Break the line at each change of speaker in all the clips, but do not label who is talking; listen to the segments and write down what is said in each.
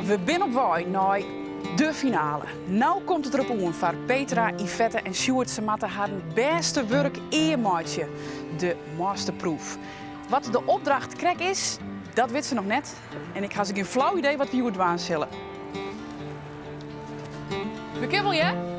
We zijn op weg naar de finale. Nou komt het erop aan voor Petra, Yvette en Sjoerd. Ze moeten haar beste werk eermaatje, de masterproof. Wat de opdracht krek is, dat weet ze nog net. En ik heb geen flauw idee wat we hier doen zullen. Bekibbel je?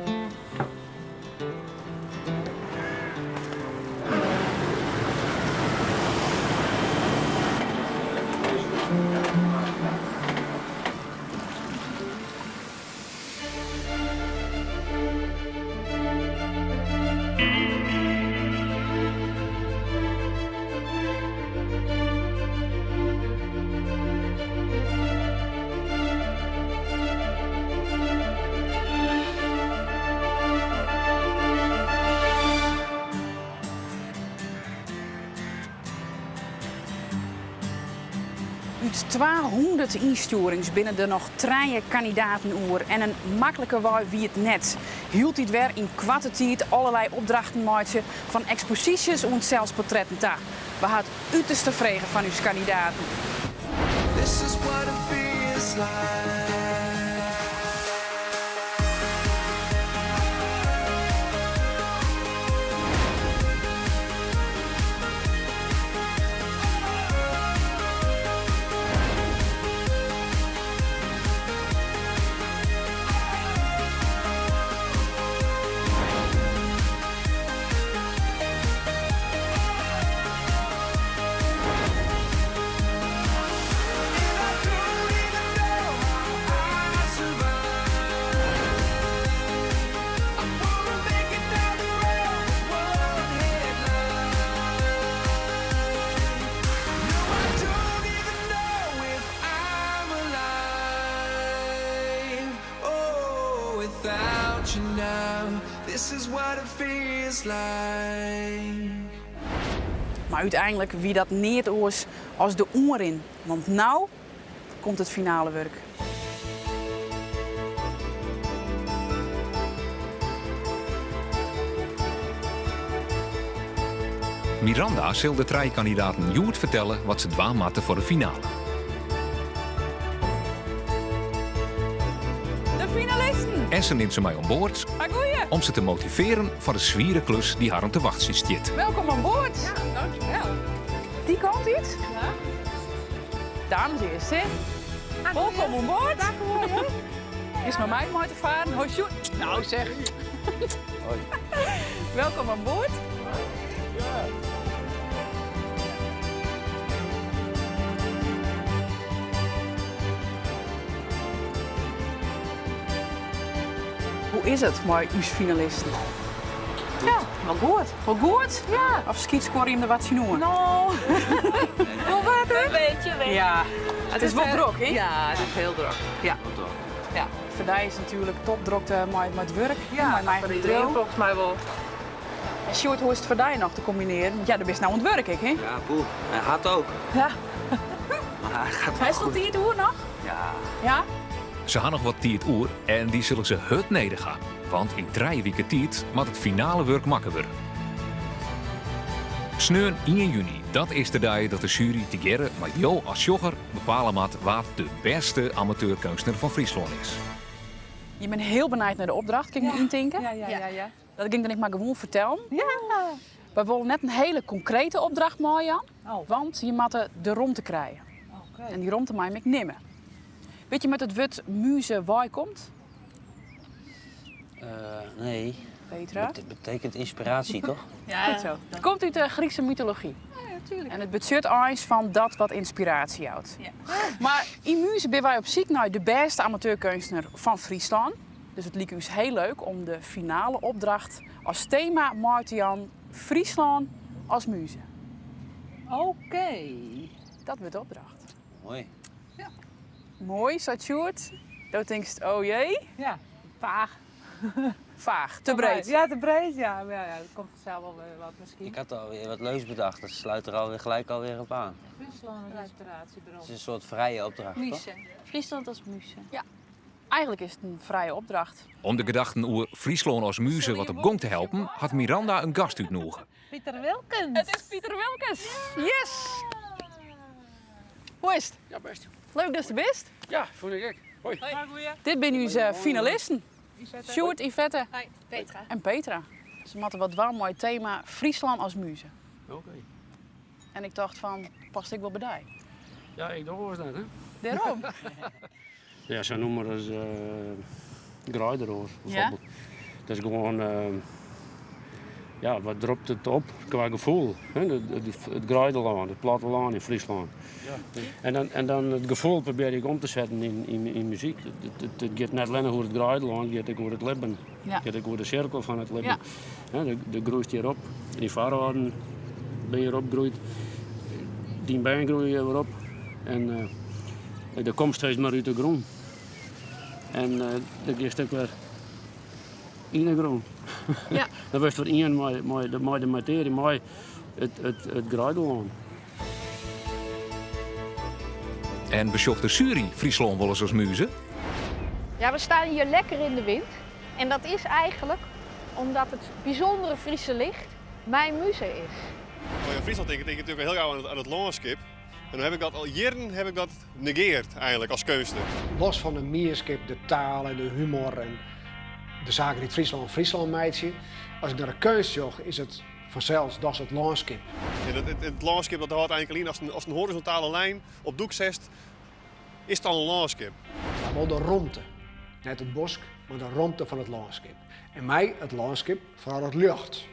Uit 200 insturingen binnen er nog 3 kandidaten oer en een makkelijke waai wie het net. Hield dit weer in kwarte tijd allerlei opdrachten maken, van exposities en zelfs portretten ta. We hadden uiterste vregen van uw kandidaten.
This is what it feels like. Without you now, this is what it feels like.
Maar uiteindelijk wie dat niet oors als de oerin. Want nou komt het finale werk.
Miranda zal de 3 kandidaten Joert vertellen wat ze dwaan matten voor de finale.
De finalisten!
En ze neemt ze mij aan boord om ze te motiveren voor de zwiere klus die haar om te wachten zit.
Welkom aan boord!
Ja, dankjewel.
Die kant iets?
Ja.
Dames eerst, hè? Welkom aan boord!
Dag hoor.
Is met mij mooi te varen. Hoi, Sjoerd. Nou zeg.
Hoi.
Welkom aan boord. Hoe is het met uw finalisten?
Ja, wel goed.
Wel goed?
Ja.
Of schietscore je hem er wat zien noemen?
Nou, wel wat hè? Een beetje.
Ja. Het is wel druk, hè?
Ja, het is heel druk.
Ja.
Ja.
Voor die is natuurlijk topdrukte met het werk.
Ja,
met mijn
voor iedereen
bedrijf.
volgens mij wel.
En Sjoerd, hoe is het voor die nog te combineren? Want ja, dat is nou aan het werk, hè?
Ja, poeh. Hij gaat ook.
Ja.
Maar hij gaat
Hij
wel
stond
goed.
hier door nog?
Ja.
Ja?
Ze gaan nog wat tijd oer en die zullen ze hut nedergaan. Want in 3 weken tijd moet het finale werk makken worden. Sneun 1 juni, dat is de dag dat de jury together met jou als jogger bepalen moet wat de beste amateurkunstenaar van Friesland is.
Je bent heel benieuwd naar de opdracht, kan ik me intinken?
Ja.
Dat ging dan ik maar gewoon vertellen.
Ja.
We willen net een hele concrete opdracht maken, Jan.
Oh.
Want je moet de romte krijgen.
Oké.
En die romte mag ik nemen. Weet je met het woord muze waar komt,
Nee.
Petra?
Het betekent inspiratie, toch?
Ja,
Goed zo. Het komt uit de Griekse mythologie.
Ja, natuurlijk.
En het betekent eens van dat wat inspiratie houdt.
Ja.
Maar in muze zijn wij op zoek naar de beste amateurkunstenaar van Friesland. Dus het leek ons heel leuk om de finale opdracht als thema Martian Friesland als muze.
Oké.
Dat wordt de opdracht.
Mooi.
Mooi, zat Sjoerd. Dat denk je, oh jee,
Ja, vaag.
vaag, te breed.
Ja, te breed, ja. Maar ja, dat komt vanzelf wel weer wat misschien.
Ik had alweer wat leuks bedacht. Dat sluit er alweer gelijk alweer op aan.
Friesland een inspiratiebureau.
Het is een soort vrije opdracht, toch?
Muze. Friesland als muze.
Eigenlijk is het een vrije opdracht.
Om de gedachten oer Friesland als muze wat op gong te helpen, had Miranda een gast uitnodigen.
Pieter Wilkens.
Het is Pieter Wilkens. Yes! Hoe is het?
Ja, best.
Leuk dat je er bent.
Ja, vond ik.
Dit zijn onze finalisten. Sjoerd, Yvette
Petra.
en Petra. Ze hadden wat warm mooi thema Friesland als muze.
Oké.
En ik dacht van, past ik wel bij?
Ja, ik doe wel eens dat, hè.
Daarom.
Ja, zo noemen we dat graaideroos bijvoorbeeld. Dat is gewoon, ja, wat dropt het op qua gevoel. Hè? Het graaidelaan, het platteland in Friesland. Ja. En dan het gevoel probeer ik om te zetten in muziek. Het gaat net alleen over het graaidelaan, het gaat ook over het leven.
Ja.
Het gaat ook over de cirkel van het leven.
Ja.
Hè, de groeit hierop, in vaarwaarden ben je erop groeit. Die bijen groeien weer op. En de komt steeds maar uit de grond. En dan is het ook weer in de grond.
Ja.
Dan was het weer in met de materie, met het graaidelaan.
En bezocht de jury Friesland wel eens als muze?
Ja, we staan hier lekker in de wind. En dat is eigenlijk omdat het bijzondere Friese licht mijn muze is.
Oh ja, Friesland denk ik natuurlijk heel gauw aan het landschap. En dan heb ik dat al jaren negeerd eigenlijk als kunstenaar.
Los van de meerskip, de taal en de humor en de zaken die het Friesland meidje. Als ik naar de kunst zocht, is het vanzelfs, dat is het landschap.
En het landschap dat houdt eigenlijk in als een horizontale lijn op doek zet, is het dan een landschap.
Maar wel de romte. Net het bos, maar de romte van het landschap. En mij, het landschap, vooral het lucht.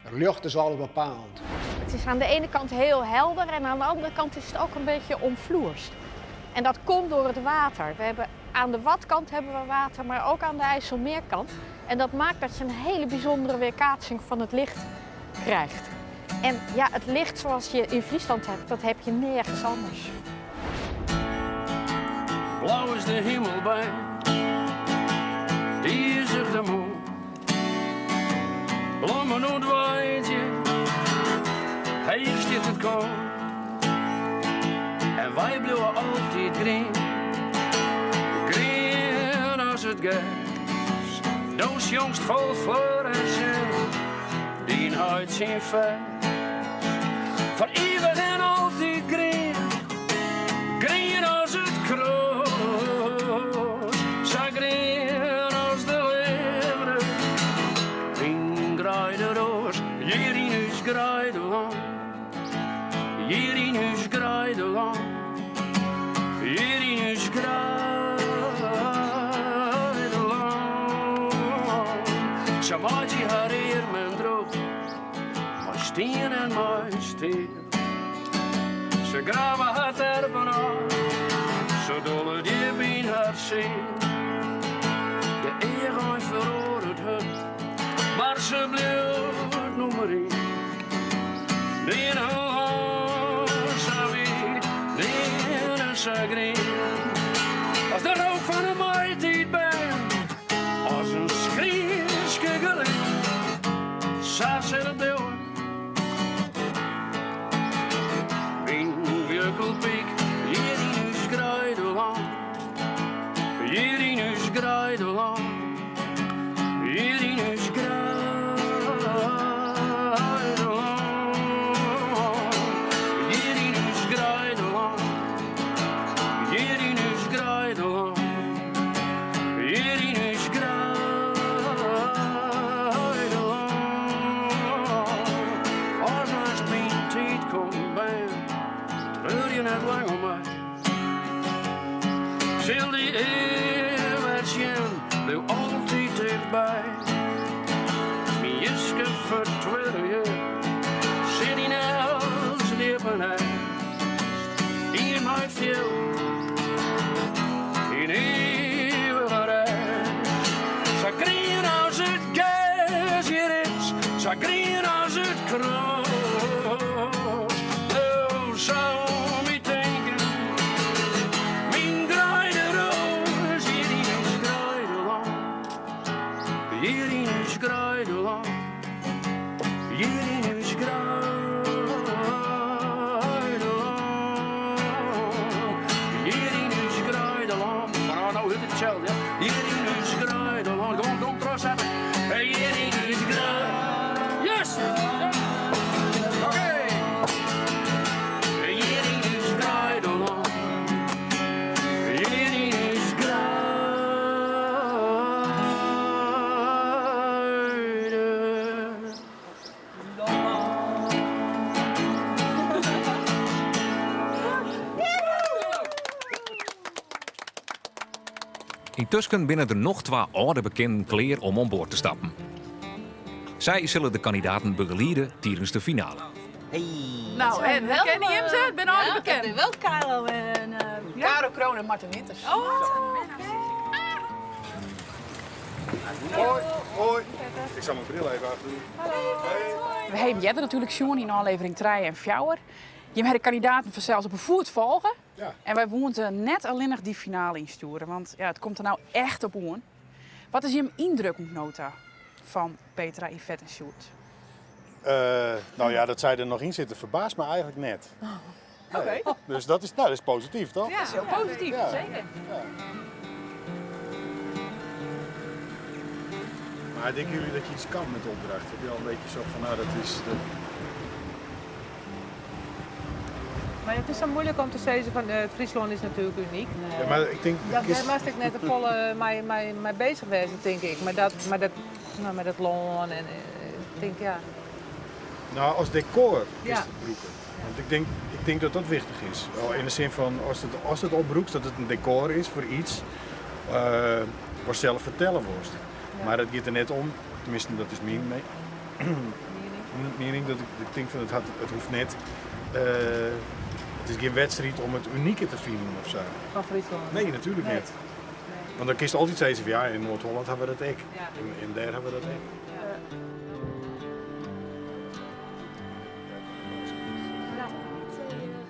Het lucht is alles bepalend.
Het is aan de ene kant heel helder en aan de andere kant is het ook een beetje omvloerst. En dat komt door het water. Aan de Watkant hebben we water, maar ook aan de IJsselmeerkant. En dat maakt dat je een hele bijzondere weerkaatsing van het licht krijgt. En ja, het licht zoals je in Friesland hebt, dat heb je nergens anders.
Blauw is de hemel bij, die is er de moe. Blommen ontwaait je, hier zit het koud. En wij blijven altijd green, green als het gas. Doos jongst vol voor en zin, die huid zijn vet. Van eeuwig en altijd green, green als het kroos. Zo green als de leeuwen, green graai de roos. Hier in huis graai de land, hier in huis graai de land, hier in huis graai de land. Zo maakt je haar eer mijn droog, maar steen en maar steen. Ze graven haar terpen aan, zo dolle die bij haar zee. De eer gaat veroordeeld het, maar ze blijft nog maar één. Die als de rook van een maaitijd bent, als een schreeuwske gelijk, s'avonds in het beeld. In Wierkelpiek, hier in huis Grijdeland, hier in huis Grijdeland, hier in huis Grijdeland. Zil die eeuwigheid bleef altijd dichtbij. Mijn juske verdwenen, zit in els levenheid. In mijn viel, in eeuwige reis. Zo green als het gas hier is, zo green als het kroos. Zou me denken, mijn graide roos, hier in huis Grijdeland, hier in huis Grijdeland, hier in huis
Intussen binnen er nog 2 oude bekenden klaar om aan boord te stappen. Zij zullen de kandidaten begeleiden tijdens de finale.
Hey.
Nou, en herkennen je hem ze? Ik ben al
Ik
bekend.
ben wel Karel en...
Caro Kroon en Martin Winters.
Hoi, hoi. Ik zal mijn bril even afdoen.
We hebben jij natuurlijk Sjoen in aflevering 3 en 4. Je hebt de kandidaten vanzelfs op een voet volgen.
Ja.
En wij woonden net alleen nog die finale insturen. Want ja, het komt er nou echt op aan. Wat is je indruk, nota, van Petra, Yvette en Sjoerd?
Nou ja, dat zij er nog in zitten verbaast me eigenlijk net.
Oké.
Dus dat is positief, toch?
Ja, dat is heel positief.
Ja.
Zeker.
Maar denken jullie dat je iets kan met de opdracht? Heb je al een beetje zo van, nou dat is...
Maar het is zo moeilijk om te zeggen van Friesland is natuurlijk uniek.
Ja, maar ik denk...
Daar moest ik net de volle mee bezig wezen, denk ik. Maar met dat loon en ik denk ja.
Nou, als decor is
Ja.
het broeken. Want ik denk dat dat wichtig is. Wel, in de zin van, als het opbroekt, dat het een decor is voor iets waar zelf vertellen wordt.
Ja.
Maar het gaat er net om, tenminste dat is mijn mening, dat ik denk van het hoeft net... het is geen wedstrijd om het unieke te vinden of zo.
Van Friesland.
Nee, natuurlijk niet. Want dan kiest altijd zeggen van ja, in Noord-Holland hebben we dat ook.
Ja.
En daar hebben we dat ook.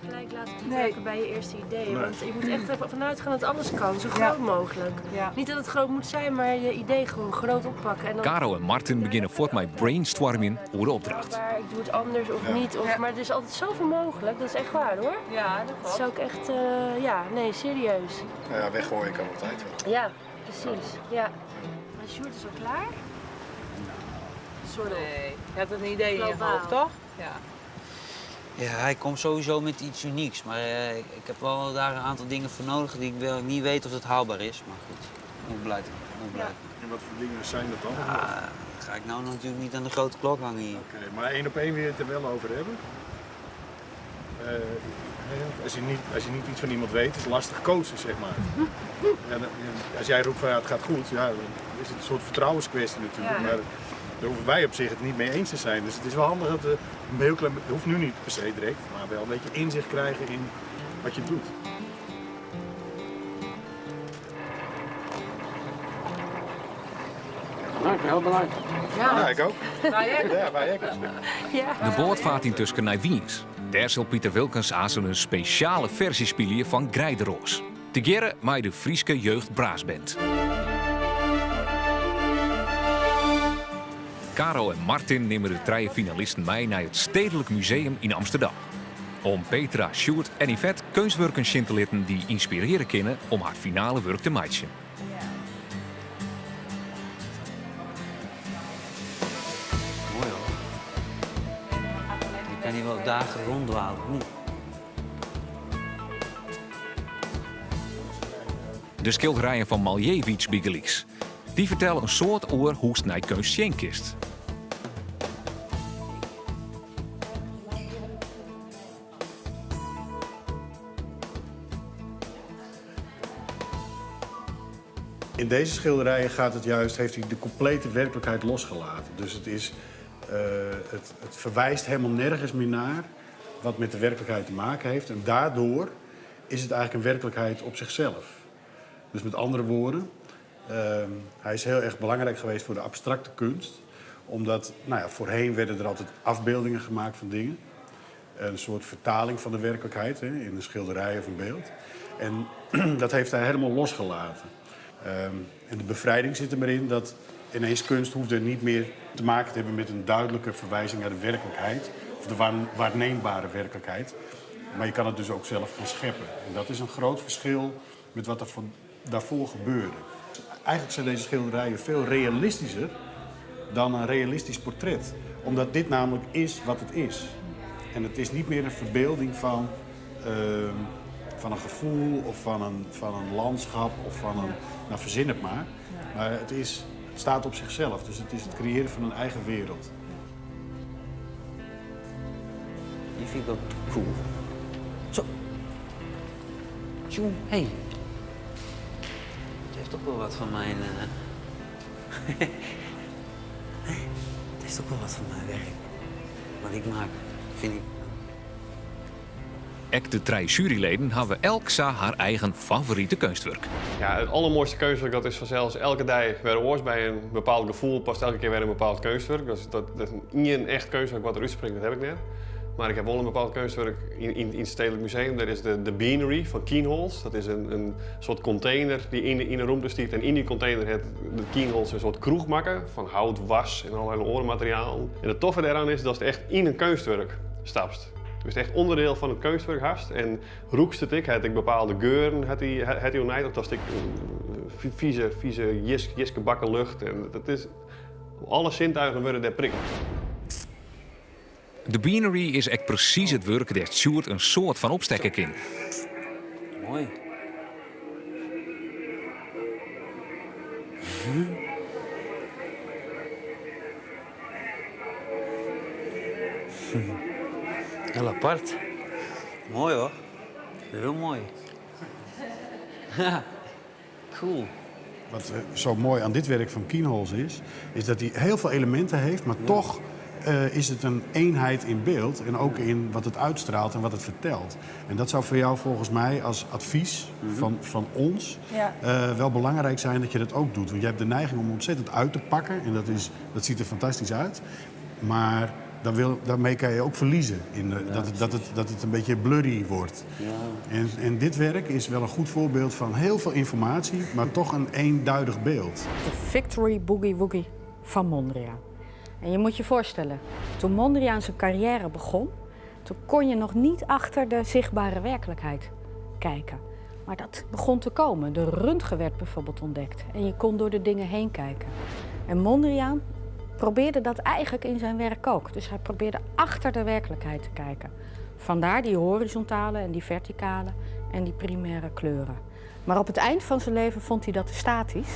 Gelijk laten
Nee.
werken bij je eerste idee.
Nee.
Want je moet echt ervan vanuit gaan dat alles kan, zo groot mogelijk.
Ja.
Niet dat het groot moet zijn, maar je idee gewoon groot oppakken. En dan
Caro en Martin beginnen voort met brainstormen over de opdracht.
waar, ik doe het anders of niet. Of, Maar er is altijd zoveel mogelijk, dat is echt waar hoor.
Ja, dat
Dat
klopt.
is ook echt, nee, serieus.
Nou ja, weggooien kan altijd wel.
Ja, precies. Ja. Maar Sjoerd is al klaar? Soort of.
Nee, je hebt een idee in je
Globaal.
hoofd, toch? Ja.
Ja, hij komt sowieso met iets unieks. Maar ik heb wel daar een aantal dingen voor nodig die ik wel niet weet of het haalbaar is. Maar goed, moet blijven.
En wat voor dingen zijn dat dan?
Ga ik nou natuurlijk niet aan de grote klok hangen hier.
Oké, maar 1 op 1 wil je het er wel over hebben? Als je niet iets van iemand weet, is het lastig coachen, zeg maar. Als jij roept van ja, het gaat goed, ja, dan is het een soort vertrouwenskwestie natuurlijk.
Ja.
Maar daar hoeven wij op zich het niet mee eens te zijn. Dus het is wel handig dat een heel klein, het hoeft nu niet per se direct, maar wel een beetje inzicht krijgen in wat je doet.
Nou, ik ben heel benieuwd.
Ja, ik ook.
Traject.
Ja, wij ook.
Ja.
De boot vaart intussen naar Wiens. Daar zal Pieter Wilkens aan een speciale versie spelen van Grijderoos. Te keren met de Frieske Jeugd Braasband. Caro en Martin nemen de 3 finalisten mee naar het Stedelijk Museum in Amsterdam. Om Petra, Sjoerd en Yvette kunstwerken te laten die inspireren kunnen om haar finale werk te maken.
Mooi hoor. Ik kan hier wel dagen ronddwalen.
De schilderijen van Maljevic Bigeliks. Die vertellen een soort over hoe snijkunst schenk is.
In deze schilderijen heeft hij de complete werkelijkheid losgelaten. Dus het verwijst helemaal nergens meer naar wat met de werkelijkheid te maken heeft. En daardoor is het eigenlijk een werkelijkheid op zichzelf. Dus met andere woorden, hij is heel erg belangrijk geweest voor de abstracte kunst. Omdat, voorheen werden er altijd afbeeldingen gemaakt van dingen. Een soort vertaling van de werkelijkheid in een schilderij of een beeld. En dat heeft hij helemaal losgelaten. En de bevrijding zit er maar in dat ineens kunst hoefde niet meer te maken te hebben met een duidelijke verwijzing naar de werkelijkheid. Of de waarneembare werkelijkheid. Maar je kan het dus ook zelf gaan scheppen. En dat is een groot verschil met wat er daarvoor gebeurde. Eigenlijk zijn deze schilderijen veel realistischer dan een realistisch portret. Omdat dit namelijk is wat het is. En het is niet meer een verbeelding van een gevoel of van een landschap of van een... Nou, verzin het maar. Maar het staat op zichzelf. Dus het is het creëren van een eigen wereld.
Die vind ik ook cool. Zo. Tjoe, hey. heeft toch wel wat van mijn... Het is toch wel wat van mijn werk. Wat ik maak, vind ik.
Ook de 3 juryleden hebben elk haar eigen favoriete kunstwerk.
Ja, het allermooiste kunstwerk dat is vanzelfs elke dag weer oors bij een bepaald gevoel past elke keer weer een bepaald kunstwerk. Dat is niet een echt kunstwerk wat eruit springt, dat heb ik net. Maar ik heb wel een bepaald kunstwerk in het Stedelijk Museum. Dat is de Beanery van Kienholz. Dat is een soort container die in een ruimte stiet. En in die container heeft de Kienholz een soort kroeg maken van hout, was en allerlei andere materialen. En het toffe daaraan is dat het echt in een kunstwerk stapt. Dus het echt onderdeel van het kunstwerk hast. En roekste ik, had ik bepaalde geuren, had hij onijt. Of dat ik vieze jiske bakken lucht. En dat is, alle zintuigen worden daar prikkeld.
De Beanery is echt precies het werk dat Sjoerd een soort van opstekken kan.
Mooi. Heel apart. Mooi hoor. Heel mooi. Cool.
Wat zo mooi aan dit werk van Kienholz is dat hij heel veel elementen heeft, maar toch is het een eenheid in beeld en ook in wat het uitstraalt en wat het vertelt. En dat zou voor jou volgens mij als advies van ons wel belangrijk zijn dat je dat ook doet. Want je hebt de neiging om ontzettend uit te pakken en dat ziet er fantastisch uit. Maar daarmee kan je ook verliezen, dat het een beetje blurry wordt. Ja. En dit werk is wel een goed voorbeeld van heel veel informatie, maar toch een eenduidig beeld.
De Victory Boogie Woogie van Mondriaan. En je moet je voorstellen, toen Mondriaan zijn carrière begon, toen kon je nog niet achter de zichtbare werkelijkheid kijken. Maar dat begon te komen. De röntgen werd bijvoorbeeld ontdekt en je kon door de dingen heen kijken. En Mondriaan probeerde dat eigenlijk in zijn werk ook. Dus hij probeerde achter de werkelijkheid te kijken. Vandaar die horizontale en die verticale en die primaire kleuren. Maar op het eind van zijn leven vond hij dat te statisch.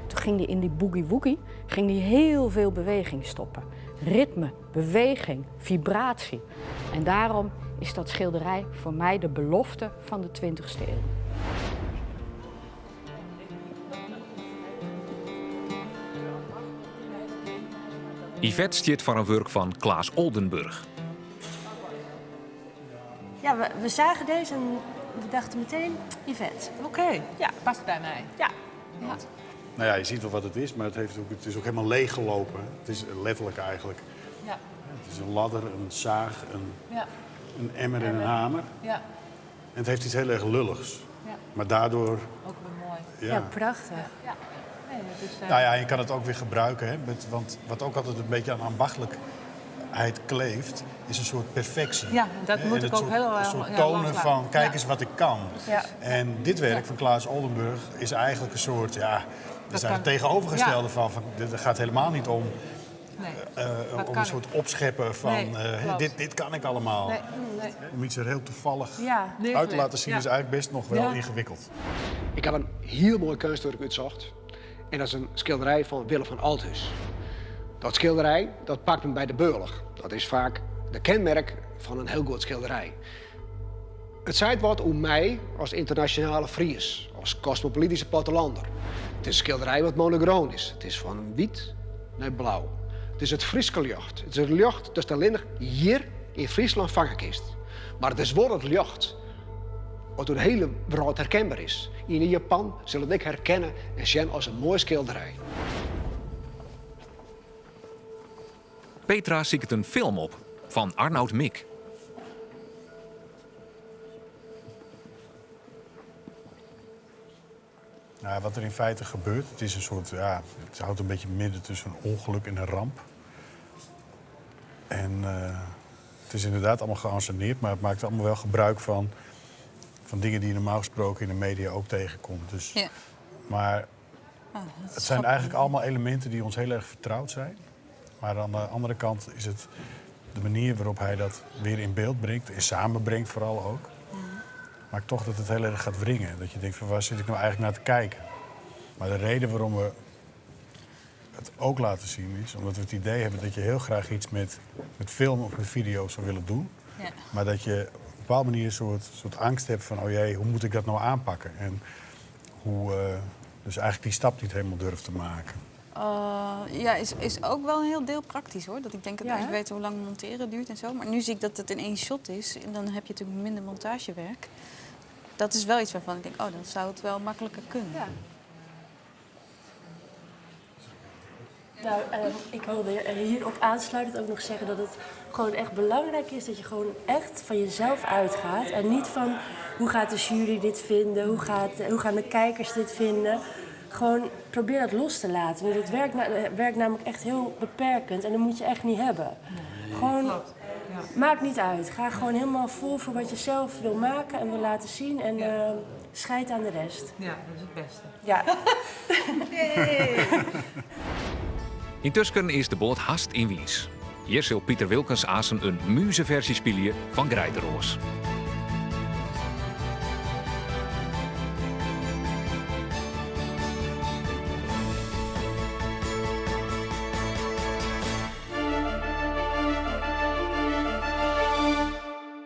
Toen ging hij in die boogie-woogie heel veel beweging stoppen. Ritme, beweging, vibratie. En daarom is dat schilderij voor mij de belofte van de 20e eeuw.
Yvette stiet voor een werk van Klaas Oldenburg.
Ja, we zagen deze en we dachten meteen Yvette.
Oké,
Ja.
past bij mij.
Ja.
Ja.
Nou ja, je ziet wel wat het is, maar het is ook helemaal leeggelopen. Het is letterlijk eigenlijk.
Ja.
Het is een ladder, een zaag,
Ja.
een emmer en een hamer.
Ja.
En het heeft iets heel erg lulligs.
Ja.
Maar daardoor...
Ook weer mooi.
Ja, prachtig.
Ja. Nee, het is,
Nou ja, je kan het ook weer gebruiken. Hè? Want wat ook altijd een beetje aan ambachtelijkheid kleeft, is een soort perfectie.
Ja, dat moet ik ook heel erg...
Een soort tonen van, kijk eens wat ik kan.
Ja.
En dit werk van Klaas Oldenburg is eigenlijk een soort, dat is eigenlijk het tegenovergestelde van. Het gaat helemaal niet om, om een soort opscheppen van, dit kan ik allemaal.
Nee.
Om iets er heel toevallig
Ja.
uit te laten zien is eigenlijk best nog wel ingewikkeld.
Ik heb een heel mooi kunstwerk uitgezocht. En dat is een schilderij van Willem van Althus. Dat schilderij, dat pakt me bij de beugel. Dat is vaak de kenmerk van een heel goed schilderij. Het zei wat om mij als internationale Fries, als cosmopolitische plattelander. Het is een schilderij wat monochroon is. Het is van wit naar blauw. Het is het Friese licht. Het is het licht dat alleen hier in Friesland vangen kist. Maar het is wel het licht wat door de hele wereld herkenbaar is. In Japan zullen het herkennen en zien als een mooi schilderij.
Petra ziet een film op van Arnoud Mik.
Nou, wat er in feite gebeurt, het is een soort, het houdt een beetje midden tussen een ongeluk en een ramp. En het is inderdaad allemaal geanceneerd, maar het maakt allemaal wel gebruik van dingen die je normaal gesproken in de media ook tegenkomt. Dus,
Ja.
Maar het zijn eigenlijk allemaal elementen die ons heel erg vertrouwd zijn. Maar aan de andere kant is het de manier waarop hij dat weer in beeld brengt en samenbrengt vooral ook. Maakt toch dat het heel erg gaat wringen. Dat je denkt van waar zit ik nou eigenlijk naar te kijken? Maar de reden waarom we het ook laten zien is omdat we het idee hebben dat je heel graag iets met film of met video zou willen doen.
Ja.
Maar dat je op een bepaalde manier een soort angst hebt van oh jee, hoe moet ik dat nou aanpakken? En hoe Dus eigenlijk die stap niet helemaal durft te maken.
Ja, is ook wel een heel deel praktisch hoor. Dat ik denk dat ik weet hoe lang monteren duurt en zo. Maar nu zie ik dat het in 1 shot is. En dan heb je natuurlijk minder montagewerk. Dat is wel iets waarvan ik denk, oh, dan zou het wel makkelijker kunnen. Ja.
Nou, ik wilde hierop aansluitend ook nog zeggen dat het gewoon echt belangrijk is dat je gewoon echt van jezelf uitgaat. En niet van hoe gaat de jury dit vinden, hoe gaan de kijkers dit vinden. Gewoon probeer dat los te laten. Want het werkt namelijk echt heel beperkend en dat moet je echt niet hebben. Gewoon, maakt niet uit. Ga gewoon helemaal vol voor wat je zelf wil maken en wil laten zien. En scheid aan de rest.
Ja, dat is het beste.
Ja.
Intussen is de boot haast in Wiens. Hier zal Pieter Wilkens Assen een muzeversie spelen van Grijderoos.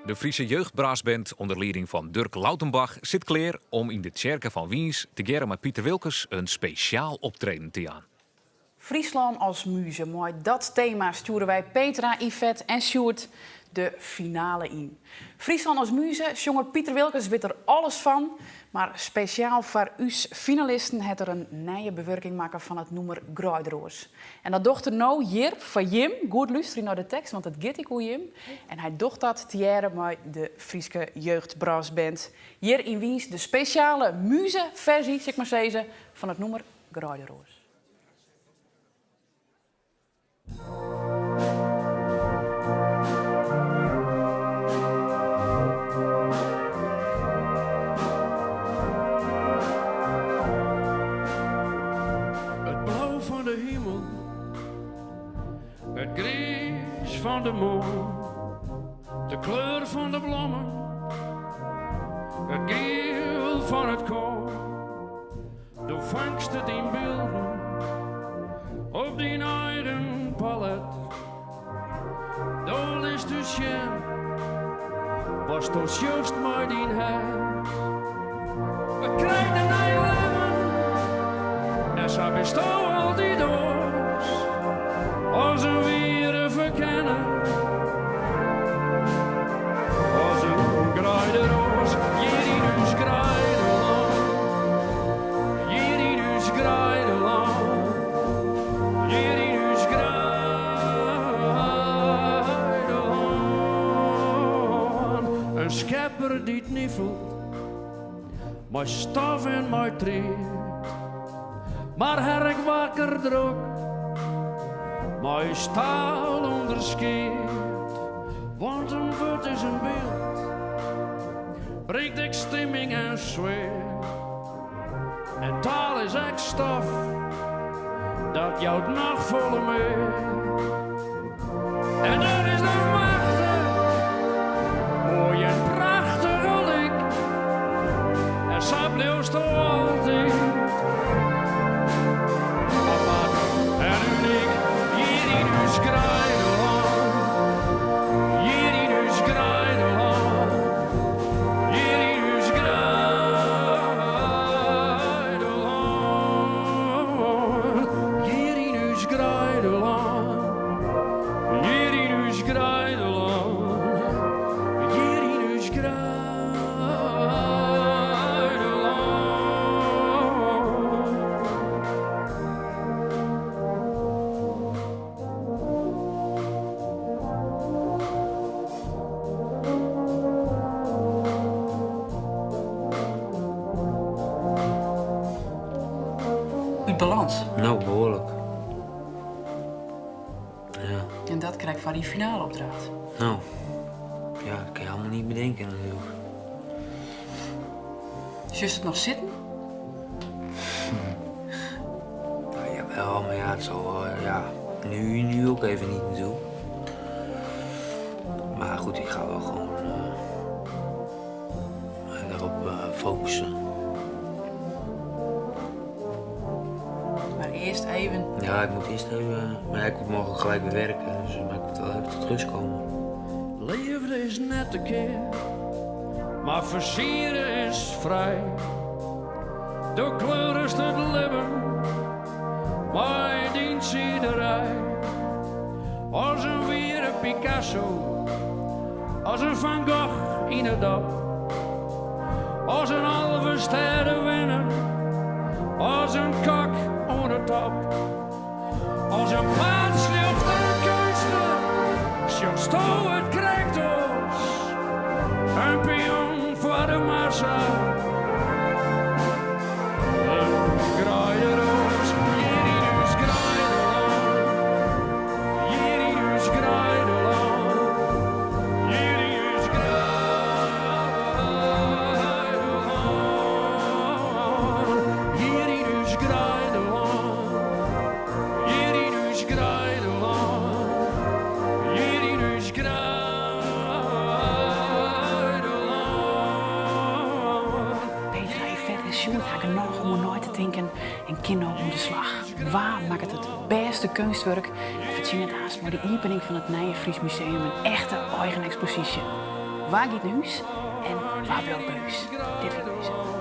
De Friese jeugdbraasband onder leiding van Dirk Lautenbach zit klaar om in de Tjerke van Wiens te geren met Pieter Wilkens een speciaal optreden te aan.
Friesland als muze. Mooi dat thema sturen wij Petra, Yvette en Sjoerd de finale in. Friesland als muze, jongen Pieter Wilkens weet er alles van. Maar speciaal voor us finalisten het er een nieuwe bewerking maken van het nummer Grijderoos. En dat dochter nou hier van Jim. Goed luisteren naar de tekst, want het gaat ik hoe Jim. En hij docht dat tiare met de Friese jeugdbraasband. Hier in Wiens de speciale muze-versie, zeg maar zeggen, van het nummer Grijderoos.
Het blauw van de hemel, het grijs van de moon, de kleur van de bloemen, het geel van het kool, de vangst het in beelden op die eigen palet. Daar is de schijn, was tot juist maar die het. We krijgen een nieuw leven, en zo bestaan al die doos, als een weer verkennen. Als een Grijderoos, hier in ons Grijdeland, hier in ons Grijdeland, hier in ons Grijdeland. Een schepper die het niffelt, maar stof en maar treert. Maar herk wakker druk, maar je staal onderscheert. Want een woord is een beeld, breekt ik stemming en zweer. En taal is echt stof, dat jouwt nog volle meer. En dat is dan machtig, mooi en prachtig al ik. En zo bleef toch altijd. En uniek, hier in ons Grijdeland, hier in ons Grijdeland, hier in ons Grijdeland, hier in ons Grijdeland, hier in ons Grijdeland, hier in ons Grijdeland.
Uit balans.
Nou, behoorlijk. Ja.
En dat krijg ik van die finale opdracht.
Nou, ja, dat kan je allemaal niet bedenken natuurlijk.
Just het nog zitten?
Nou, jawel, maar ja, het zal wel, ja, nu ook even niet naartoe. Maar goed, ik ga wel gewoon daarop focussen.
Maar eerst even.
Ja, ik moet eerst even, maar ja, ik moet morgen gelijk weer werken, dus maar ik moet wel even tot rust komen.
Leven is net een keer, maar versieren is vrij. de kleur het leven, maar die ziederij. Als een weer Picasso, als een Van Gogh in het dap, als een halve sterrenwinner, als een kak onder top, als een plaatslicht en kunstler, zo sto het krijgt ons, een pion voor de massa.
En kinderen om de slag. Waar maakt het beste kunstwerk? We zien het haast maar de opening van het Nije Fries Museum een echte eigen expositie. Waar gaat nieuws en waar blijft buis? Dit vind ik deze.